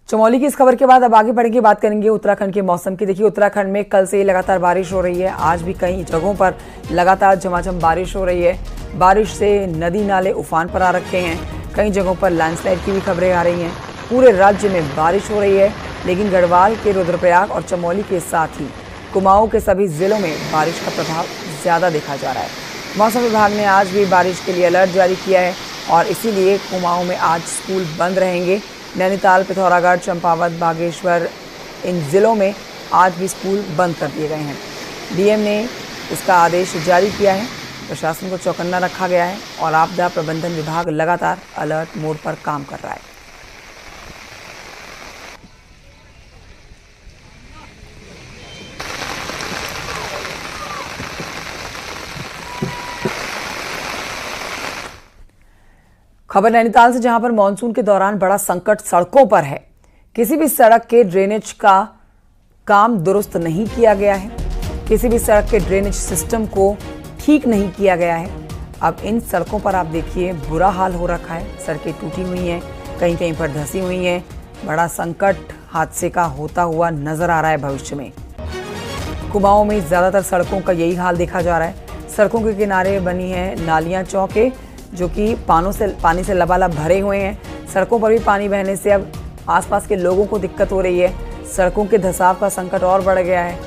चमोली की इस खबर के बाद अब आगे बढ़ेंगे, बात करेंगे उत्तराखंड के मौसम की। देखिए, उत्तराखंड में कल से लगातार बारिश हो रही है। आज भी कई जगहों पर लगातार झमाझम बारिश हो रही है। बारिश से नदी नाले उफान पर आ रखे हैं। कई जगहों पर लैंडस्लाइड की भी खबरें आ रही हैं। पूरे राज्य में बारिश हो रही है, लेकिन गढ़वाल के रुद्रप्रयाग और चमोली के साथ ही कुमाऊं के सभी जिलों में बारिश का प्रभाव ज़्यादा देखा जा रहा है। मौसम विभाग ने आज भी बारिश के लिए अलर्ट जारी किया है और इसीलिए कुमाऊं में आज स्कूल बंद रहेंगे। नैनीताल, पिथौरागढ़, चंपावत, बागेश्वर, इन जिलों में आज भी स्कूल बंद कर दिए गए हैं। डीएम ने इसका आदेश जारी किया है। प्रशासन को चौकन्ना रखा गया है और आपदा प्रबंधन विभाग लगातार अलर्ट मोड पर काम कर रहा है। खबर नैनीताल से, जहां पर मानसून के दौरान बड़ा संकट सड़कों पर है। किसी भी सड़क के ड्रेनेज का काम दुरुस्त नहीं किया गया है। किसी भी सड़क के ड्रेनेज सिस्टम को ठीक नहीं किया गया है। अब इन सड़कों पर आप देखिए बुरा हाल हो रखा है। सड़कें टूटी हुई हैं, कहीं कहीं पर धंसी हुई हैं। बड़ा संकट हादसे का होता हुआ नजर आ रहा है भविष्य में। कुमाऊं में ज़्यादातर सड़कों का यही हाल देखा जा रहा है। सड़कों के किनारे बनी है नालियाँ, चौके, जो कि पानी से लबालब भरे हुए हैं। सड़कों पर भी पानी बहने से अब आसपास के लोगों को दिक्कत हो रही है। सड़कों के धंसाव का संकट और बढ़ गया है।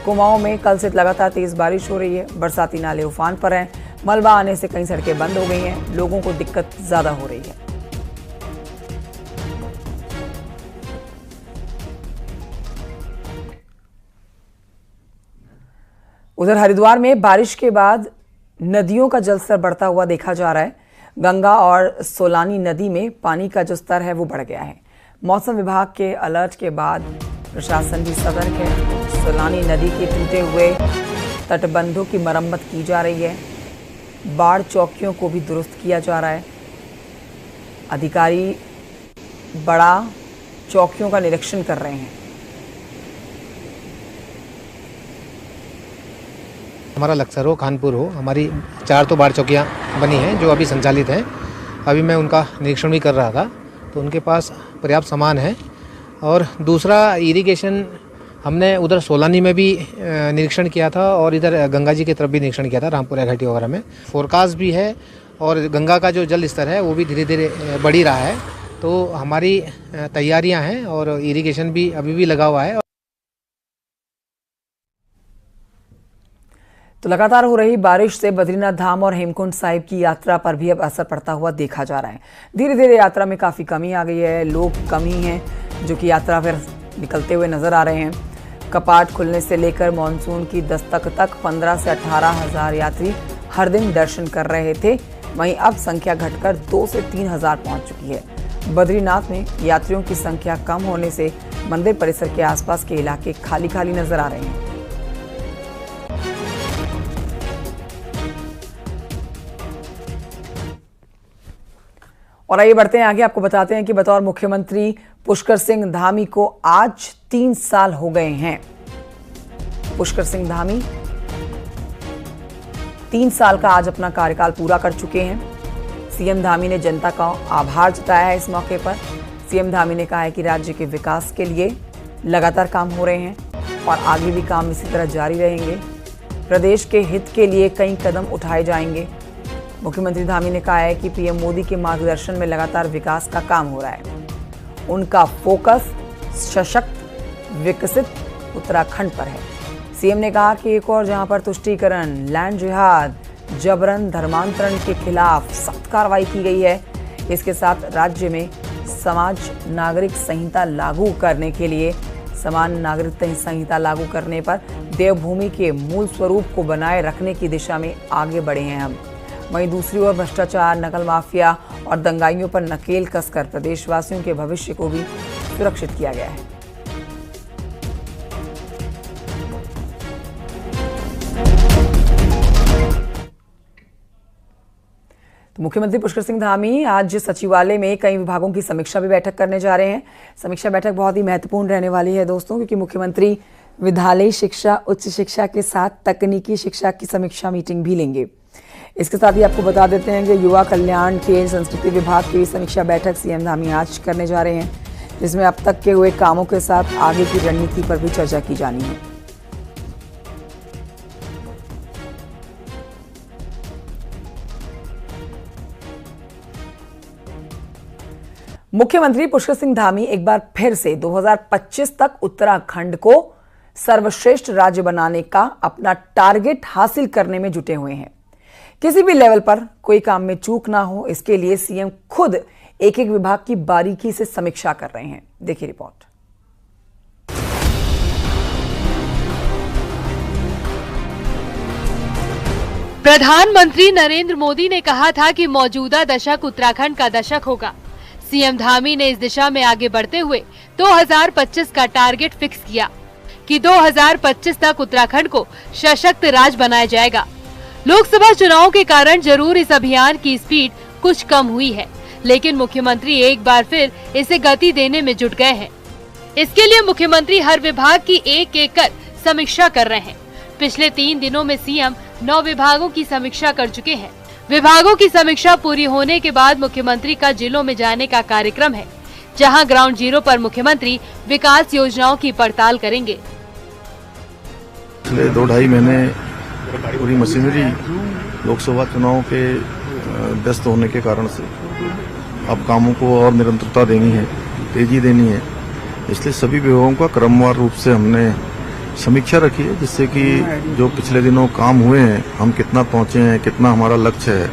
कुमाऊं में कल से लगातार तेज बारिश हो रही है। बरसाती नाले उफान पर हैं। मलबा आने से कई सड़कें बंद हो गई हैं। लोगों को दिक्कत ज़्यादा हो रही है। उधर हरिद्वार में बारिश के बाद नदियों का जलस्तर बढ़ता हुआ देखा जा रहा है। गंगा और सोलानी नदी में पानी का जो स्तर है वो बढ़ गया है। मौसम विभाग के अलर्ट के बाद प्रशासन भी सतर्क है। सोलानी नदी के टूटे हुए तटबंधों की मरम्मत की जा रही है। बाढ़ चौकियों को भी दुरुस्त किया जा रहा है। अधिकारी बड़ा चौकियों का निरीक्षण कर रहे हैं। हमारा लक्सर हो, कानपुर हो, हमारी 4 तो बाढ़ चौकियाँ बनी हैं जो अभी संचालित हैं। अभी मैं उनका निरीक्षण भी कर रहा था, तो उनके पास पर्याप्त सामान है। और दूसरा, इरिगेशन हमने उधर सोलानी में भी निरीक्षण किया था और इधर गंगा जी की तरफ भी निरीक्षण किया था, रामपुरा घाटी वगैरह में। फोरकास्ट भी है और गंगा का जो जल स्तर है वो भी धीरे धीरे बढ़ ही रहा है। तो हमारी तैयारियाँ हैं और इरिगेशन भी अभी भी लगा हुआ है। तो लगातार हो रही बारिश से बद्रीनाथ धाम और हेमकुंड साहिब की यात्रा पर भी अब असर पड़ता हुआ देखा जा रहा है। धीरे धीरे यात्रा में काफ़ी कमी आ गई है। लोग कम ही हैं जो कि यात्रा पर निकलते हुए नजर आ रहे हैं। कपाट खुलने से लेकर मानसून की दस्तक तक 15 से 18 हज़ार यात्री हर दिन दर्शन कर रहे थे। वहीं अब संख्या घटकर 2 से 3 हज़ार पहुँच चुकी है। बद्रीनाथ में यात्रियों की संख्या कम होने से मंदिर परिसर के आसपास के इलाके खाली खाली नजर आ रहे हैं। और आइए बढ़ते हैं आगे, आपको बताते हैं कि बतौर मुख्यमंत्री पुष्कर सिंह धामी को आज 3 साल हो गए हैं। पुष्कर सिंह धामी 3 साल का आज अपना कार्यकाल पूरा कर चुके हैं। सीएम धामी ने जनता का आभार जताया है। इस मौके पर सीएम धामी ने कहा है कि राज्य के विकास के लिए लगातार काम हो रहे हैं और आगे भी काम इसी तरह जारी रहेंगे। प्रदेश के हित के लिए कई कदम उठाए जाएंगे। मुख्यमंत्री धामी ने कहा है कि पीएम मोदी के मार्गदर्शन में लगातार विकास का काम हो रहा है। उनका फोकस सशक्त, विकसित उत्तराखंड पर है। सीएम ने कहा कि एक और जहां पर तुष्टीकरण, लैंड जिहाद, जबरन धर्मांतरण के खिलाफ सख्त कार्रवाई की गई है। इसके साथ राज्य में समाज नागरिक संहिता लागू करने के लिए समान नागरिक संहिता लागू करने पर देवभूमि के मूल स्वरूप को बनाए रखने की दिशा में आगे बढ़े हैं हम। वहीं दूसरी ओर भ्रष्टाचार, नकल माफिया और दंगाइयों पर नकेल कसकर प्रदेशवासियों के भविष्य को भी सुरक्षित किया गया है। तो मुख्यमंत्री पुष्कर सिंह धामी आज सचिवालय में कई विभागों की समीक्षा भी बैठक करने जा रहे हैं। समीक्षा बैठक बहुत ही महत्वपूर्ण रहने वाली है दोस्तों, क्योंकि मुख्यमंत्री विद्यालयी शिक्षा, उच्च शिक्षा के साथ तकनीकी शिक्षा की समीक्षा मीटिंग भी लेंगे। इसके साथ ही आपको बता देते हैं कि युवा कल्याण, खेल, संस्कृति विभाग की समीक्षा बैठक सीएम धामी आज करने जा रहे हैं। जिसमें अब तक के हुए कामों के साथ आगे की रणनीति पर भी चर्चा की जानी है। मुख्यमंत्री पुष्कर सिंह धामी एक बार फिर से 2025 तक उत्तराखंड को सर्वश्रेष्ठ राज्य बनाने का अपना टारगेट हासिल करने में जुटे हुए हैं। किसी भी लेवल पर कोई काम में चूक ना हो, इसके लिए सीएम खुद एक एक विभाग की बारीकी से समीक्षा कर रहे हैं। देखिए रिपोर्ट। प्रधानमंत्री नरेंद्र मोदी ने कहा था कि मौजूदा दशक उत्तराखंड का दशक होगा। सीएम धामी ने इस दिशा में आगे बढ़ते हुए 2025 का टारगेट फिक्स किया कि 2025 तक उत्तराखंड को सशक्त राज्य बनाया जाएगा। लोकसभा चुनाव के कारण जरूर इस अभियान की स्पीड कुछ कम हुई है, लेकिन मुख्यमंत्री एक बार फिर इसे गति देने में जुट गए हैं। इसके लिए मुख्यमंत्री हर विभाग की एक एक कर समीक्षा कर रहे हैं। पिछले 3 दिनों में सीएम 9 विभागों की समीक्षा कर चुके हैं। विभागों की समीक्षा पूरी होने के बाद मुख्यमंत्री का जिलों में जाने का कार्यक्रम है, जहां ग्राउंड जीरो पर मुख्यमंत्री विकास योजनाओं की पड़ताल करेंगे। पिछले 2-2.5 महीने पूरी मशीनरी लोकसभा चुनाव के व्यस्त होने के कारण से अब कामों को और निरंतरता देनी है, तेजी देनी है। इसलिए सभी विभागों का क्रमवार रूप से हमने समीक्षा रखी है, जिससे कि जो पिछले दिनों काम हुए हैं, हम कितना पहुंचे हैं, कितना हमारा लक्ष्य है,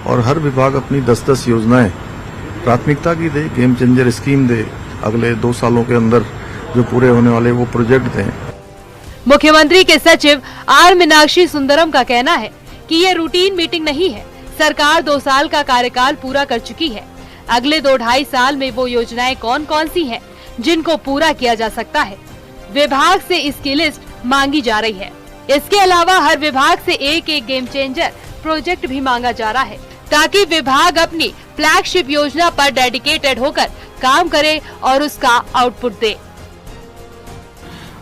और हर विभाग अपनी 10-10 योजनाएं प्राथमिकता की दे, गेम चेंजर स्कीम दे, अगले 2 सालों के अंदर जो पूरे होने वाले वो प्रोजेक्ट दें। मुख्यमंत्री के सचिव आर मीनाक्षी सुंदरम का कहना है कि ये रूटीन मीटिंग नहीं है। सरकार 2 साल का कार्यकाल पूरा कर चुकी है। अगले 2-2.5 साल में वो योजनाएं कौन कौन सी हैं, जिनको पूरा किया जा सकता है, विभाग से इसकी लिस्ट मांगी जा रही है। इसके अलावा हर विभाग से एक एक गेम चेंजर प्रोजेक्ट भी मांगा जा रहा है, ताकि विभाग अपनी फ्लैगशिप योजना पर डेडिकेटेड होकर काम करे और उसका आउटपुट दे।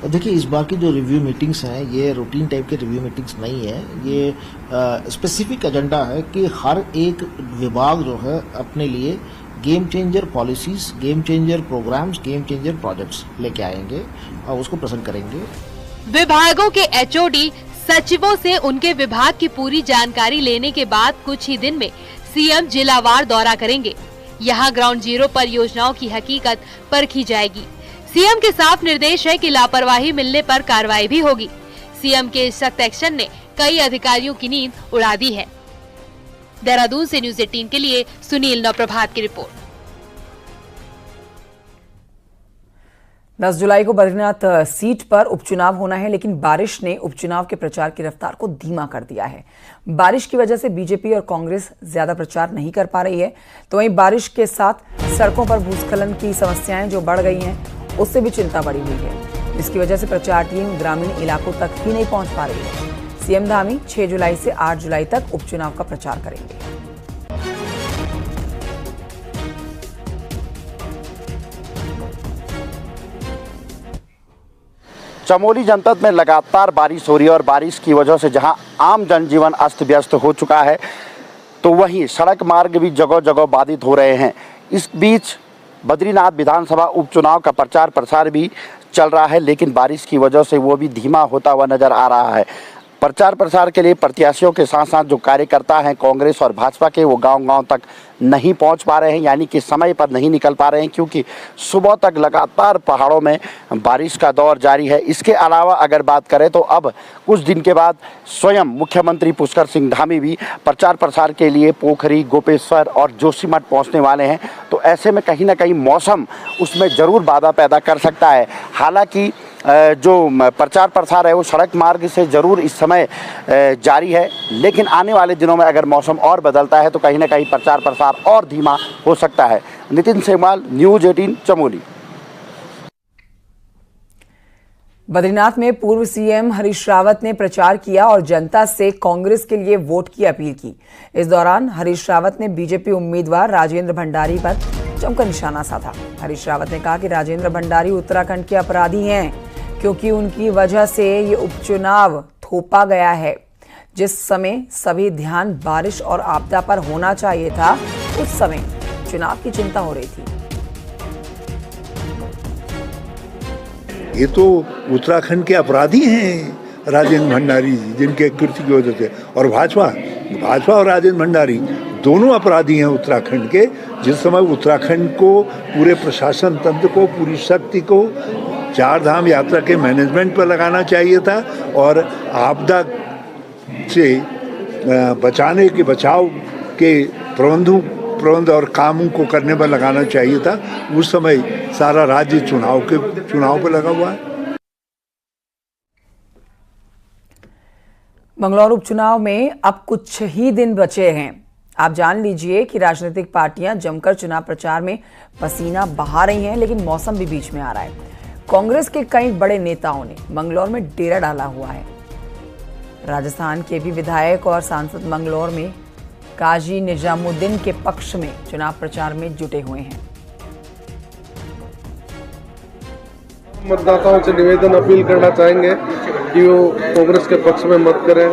देखिए, इस बार की जो रिव्यू मीटिंग्स हैं, ये रूटीन टाइप के रिव्यू मीटिंग्स नहीं है। ये स्पेसिफिक एजेंडा है कि हर एक विभाग जो है अपने लिए game changer policies, game changer programs, game changer projects लेके आएंगे और उसको प्रेजेंट करेंगे। विभागों के एचओडी सचिवों से उनके विभाग की पूरी जानकारी लेने के बाद कुछ ही दिन में सीएम जिलावार दौरा करेंगे। यहाँ ग्राउंड जीरो पर योजनाओं की हकीकत परखी जाएगी। सीएम के साफ निर्देश है कि लापरवाही मिलने पर कार्रवाई भी होगी। सीएम के इस सख्त एक्शन ने कई अधिकारियों की नींद उड़ा दी है। देहरादून से न्यूज़ 18 के लिए सुनील नवप्रभात की रिपोर्ट। 10 जुलाई को बद्रीनाथ सीट पर उपचुनाव होना है, लेकिन बारिश ने उपचुनाव के प्रचार की रफ्तार को धीमा कर दिया है। बारिश की वजह से बीजेपी और कांग्रेस ज्यादा प्रचार नहीं कर पा रही है, तो वहीं बारिश के साथ सड़कों पर भूस्खलन की समस्याएं जो बढ़ गई हैं, उससे भी चिंता बढ़ी हुई है, जिसकी वजह से प्रचार टीम ग्रामीण इलाकों तक ही नहीं पहुंच पा रही है। सीएम धामी 6 जुलाई से 8 जुलाई तक उपचुनाव का प्रचार करेंगे। चमोली जनपद में लगातार बारिश हो रही है और बारिश की वजह से जहां आम जनजीवन अस्त व्यस्त हो चुका है, तो वहीं सड़क मार्ग भी जगह जगह बाधित हो रहे हैं। इस बीच बद्रीनाथ विधानसभा उपचुनाव का प्रचार प्रसार भी चल रहा है, लेकिन बारिश की वजह से वो भी धीमा होता हुआ नजर आ रहा है। प्रचार प्रसार के लिए प्रत्याशियों के साथ साथ जो कार्यकर्ता हैं कांग्रेस और भाजपा के, वो गांव-गांव तक नहीं पहुंच पा रहे हैं, यानी कि समय पर नहीं निकल पा रहे हैं, क्योंकि सुबह तक लगातार पहाड़ों में बारिश का दौर जारी है। इसके अलावा अगर बात करें तो अब कुछ दिन के बाद स्वयं मुख्यमंत्री पुष्कर सिंह धामी भी प्रचार प्रसार के लिए पोखरी, गोपेश्वर और जोशीमठ पहुँचने वाले हैं। तो ऐसे में कहीं ना कहीं मौसम उसमें ज़रूर बाधा पैदा कर सकता है। हालाँकि जो प्रचार प्रसार है वो सड़क मार्ग से ज़रूर इस समय जारी है, लेकिन आने वाले दिनों में अगर मौसम और बदलता है तो कहीं ना कहीं प्रचार प्रसार और धीमा हो सकता है। नितिन सेमवाल, न्यूज़ 18 चमोली। बद्रीनाथ में पूर्व सीएम हरीश रावत ने प्रचार किया और जनता से कांग्रेस के लिए वोट की अपील की। इस दौरान हरीश रावत ने बीजेपी उम्मीदवार राजेंद्र भंडारी पर जमकर निशाना साधा। हरीश रावत ने कहा कि राजेंद्र भंडारी उत्तराखंड के अपराधी हैं, क्योंकि उनकी वजह से ये उपचुनाव थोपा गया है। जिस समय सभी ध्यान बारिश और आपदा पर होना चाहिए था, उस समय चुनाव की चिंता हो रही थी। ये तो उत्तराखंड के अपराधी हैं राजेंद्र भंडारी जी, जिनके कृत्य की वजह से, और भाजपा और राजेंद्र भंडारी दोनों अपराधी हैं उत्तराखंड के। जिस समय उत्तराखंड को, पूरे प्रशासन तंत्र को, पूरी शक्ति को चार धाम यात्रा के मैनेजमेंट पर लगाना चाहिए था और आपदा से बचाव के प्रबंध और कामों को करने पर लगाना चाहिए था। उस समय सारा राज्य चुनाव पर लगा हुआ है। मंगलौर उपचुनाव में अब कुछ ही दिन बचे हैं। आप जान लीजिए कि राजनीतिक पार्टियां जमकर चुनाव प्रचार में पसीना बहा रही हैं, लेकिन मौसम भी बीच में आ रहा है। कांग्रेस के कई बड़े नेताओं ने मंगलौर में डेरा डाला हुआ है। राजस्थान के भी विधायक और सांसद मंगलौर में काजी निजामुद्दीन के पक्ष में चुनाव प्रचार में जुटे हुए हैं। मतदाताओं से निवेदन अपील करना चाहेंगे कि वो कांग्रेस के पक्ष में मत करें।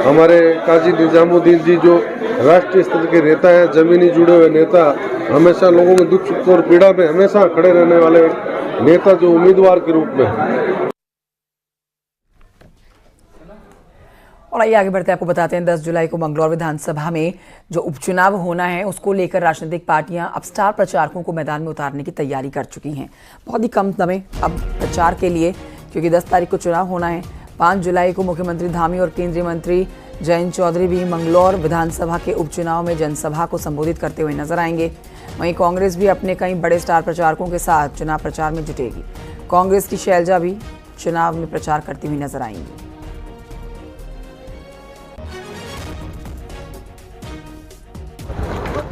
हमारे काजी निजामुद्दीन जी जो राष्ट्रीय स्तर के नेता हैं, जमीनी जुड़े हुए नेता, हमेशा लोगों के दुख सुख और पीड़ा में हमेशा खड़े रहने वाले नेता जो उम्मीदवार के रूप में। और आइए आगे बढ़ते हैं, आपको बताते हैं 10 जुलाई को मंगलौर विधानसभा में जो उपचुनाव होना है उसको लेकर राजनीतिक पार्टियां अब स्टार प्रचारकों को मैदान में उतारने की तैयारी कर चुकी हैं। बहुत ही कम समय अब प्रचार के लिए, क्योंकि 10 तारीख को चुनाव होना है। 5 जुलाई को मुख्यमंत्री धामी और केंद्रीय मंत्री जयंत चौधरी भी मंगलौर विधानसभा के उपचुनाव में जनसभा को संबोधित करते हुए नजर आएंगे। वहीं कांग्रेस भी अपने कई बड़े स्टार प्रचारकों के साथ चुनाव प्रचार में जुटेगी। कांग्रेस की शैलजा भी चुनाव में प्रचार करती हुई नजर आएंगी।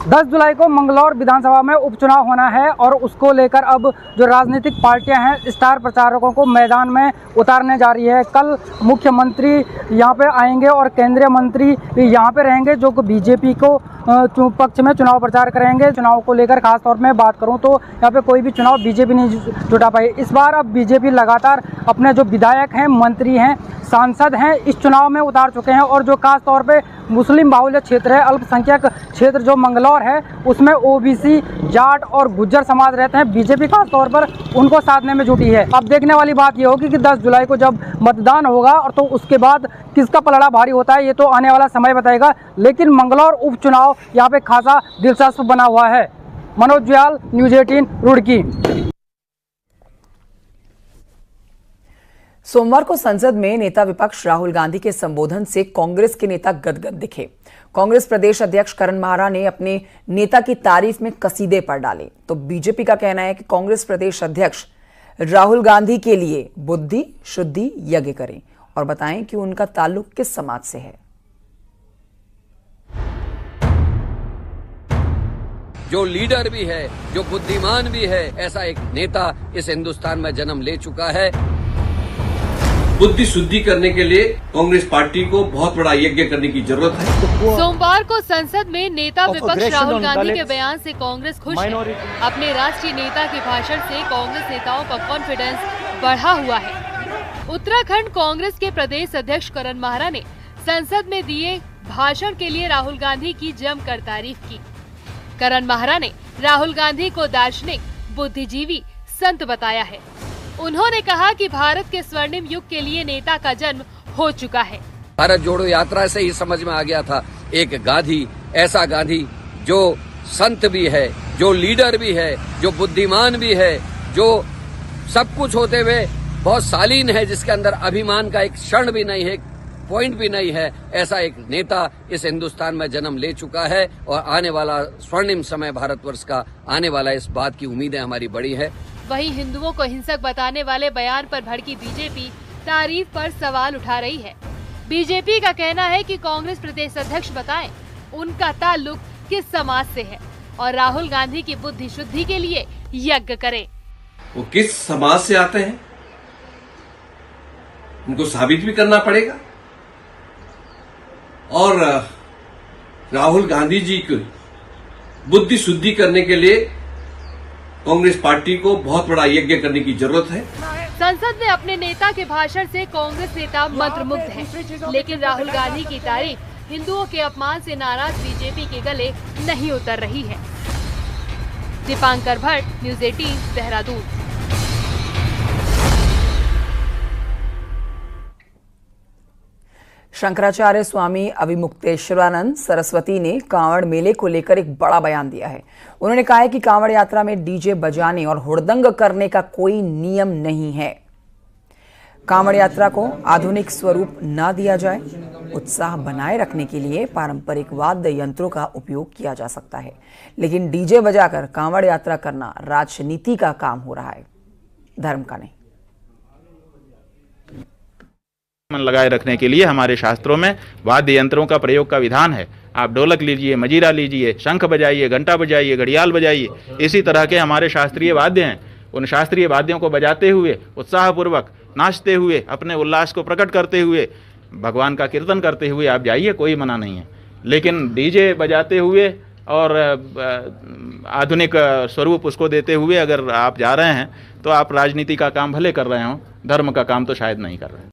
10 जुलाई को मंगलौर विधानसभा में उपचुनाव होना है और उसको लेकर अब जो राजनीतिक पार्टियां हैं स्टार प्रचारकों को मैदान में उतारने जा रही है। कल मुख्यमंत्री यहां पे आएंगे और केंद्रीय मंत्री यहां पे रहेंगे जो बीजेपी को पक्ष में चुनाव प्रचार करेंगे। चुनाव को लेकर खास तौर में बात करूं तो यहाँ पे कोई भी चुनाव बीजेपी नहीं जुटा पाई। इस बार अब बीजेपी लगातार अपने जो विधायक हैं, मंत्री हैं, सांसद हैं, इस चुनाव में उतार चुके हैं। और जो खास तौर पे मुस्लिम बाहुल्य क्षेत्र है, अल्पसंख्यक क्षेत्र जो मंगलौर है, उसमें ओबीसी, जाट और गुज्जर समाज रहते हैं। बीजेपी खास तौर पर उनको साधने में जुटी है। अब देखने वाली बात ये होगी कि 10 जुलाई को जब मतदान होगा और तो उसके बाद किसका पलड़ा भारी होता है, ये तो आने वाला समय बताएगा। लेकिन मंगलौर उपचुनाव यहाँ पे खासा दिलचस्प बना हुआ है। मनोज जुयाल, न्यूज़ 18 रुड़की। सोमवार को संसद में नेता विपक्ष राहुल गांधी के संबोधन से कांग्रेस के नेता गदगद दिखे। कांग्रेस प्रदेश अध्यक्ष करण माहरा ने अपने नेता की तारीफ में कसीदे पढ़ डाले, तो बीजेपी का कहना है कि कांग्रेस प्रदेश अध्यक्ष राहुल गांधी के लिए बुद्धि शुद्धि यज्ञ करें और बताएं कि उनका ताल्लुक किस समाज से है। जो लीडर भी है, जो बुद्धिमान भी है, ऐसा एक नेता इस हिंदुस्तान में जन्म ले चुका है। बुद्धि शुद्धि करने के लिए कांग्रेस पार्टी को बहुत बड़ा यज्ञ करने की जरूरत है। सोमवार को संसद में नेता विपक्ष राहुल गांधी के बयान से कांग्रेस खुश है। अपने राष्ट्रीय नेता के भाषण से कांग्रेस नेताओं का कॉन्फिडेंस बढ़ा हुआ है। उत्तराखंड कांग्रेस के प्रदेश अध्यक्ष करण माहरा ने संसद में दिए भाषण के लिए राहुल गांधी की जमकर तारीफ की। करण माहरा ने राहुल गांधी को दार्शनिक, बुद्धिजीवी, संत बताया है। उन्होंने कहा कि भारत के स्वर्णिम युग के लिए नेता का जन्म हो चुका है। भारत जोड़ो यात्रा से ही समझ में आ गया था, एक गांधी, ऐसा गांधी जो संत भी है, जो लीडर भी है, जो बुद्धिमान भी है, जो सब कुछ होते हुए बहुत शालीन है, जिसके अंदर अभिमान का एक क्षण भी नहीं है, पॉइंट भी नहीं है। ऐसा एक नेता इस हिंदुस्तान में जन्म ले चुका है और आने वाला स्वर्णिम समय भारतवर्ष का आने वाला, इस बात की उम्मीदें हमारी बड़ी है। वहीं हिंदुओं को हिंसक बताने वाले बयान पर भड़की बीजेपी तारीफ पर सवाल उठा रही है। बीजेपी का कहना है कि कांग्रेस प्रदेश अध्यक्ष बताएं उनका ताल्लुक किस समाज से है और राहुल गांधी की बुद्धि शुद्धि के लिए यज्ञ करें। वो किस समाज से आते हैं उनको साबित भी करना पड़ेगा और राहुल गांधी जी की बुद्धि शुद्धि करने के लिए कांग्रेस पार्टी को बहुत बड़ा यज्ञ करने की जरूरत है। संसद में अपने नेता के भाषण से कांग्रेस नेता मंत्रमुग्ध हैं, लेकिन राहुल गांधी की तारीफ हिंदुओं के अपमान से नाराज बीजेपी के गले नहीं उतर रही है। दीपांकर भट्ट, न्यूज़ 18 देहरादून। शंकराचार्य स्वामी अविमुक्तेश्वरानंद सरस्वती ने कांवड़ मेले को लेकर एक बड़ा बयान दिया है। उन्होंने कहा है कि कांवड़ यात्रा में डीजे बजाने और हुड़दंग करने का कोई नियम नहीं है। कांवड़ यात्रा को आधुनिक स्वरूप न दिया जाए। उत्साह बनाए रखने के लिए पारंपरिक वाद्य यंत्रों का उपयोग किया जा सकता है, लेकिन डीजे बजाकर कांवड़ यात्रा करना राजनीति का काम हो रहा है, धर्म का नहीं। मन लगाए रखने के लिए हमारे शास्त्रों में वाद्य यंत्रों का प्रयोग का विधान है। आप ढोलक लीजिए, मजीरा लीजिए, शंख बजाइए, घंटा बजाइए, घड़ियाल बजाइए, इसी तरह के हमारे शास्त्रीय वाद्य हैं। उन शास्त्रीय वाद्यों को बजाते हुए, उत्साहपूर्वक नाचते हुए, अपने उल्लास को प्रकट करते हुए, भगवान का कीर्तन करते हुए आप जाइए, कोई मना नहीं है। लेकिन डीजे बजाते हुए और आधुनिक स्वरूप उसको देते हुए अगर आप जा रहे हैं तो आप राजनीति का काम भले कर रहे हो, धर्म का काम तो शायद नहीं कर रहे हैं।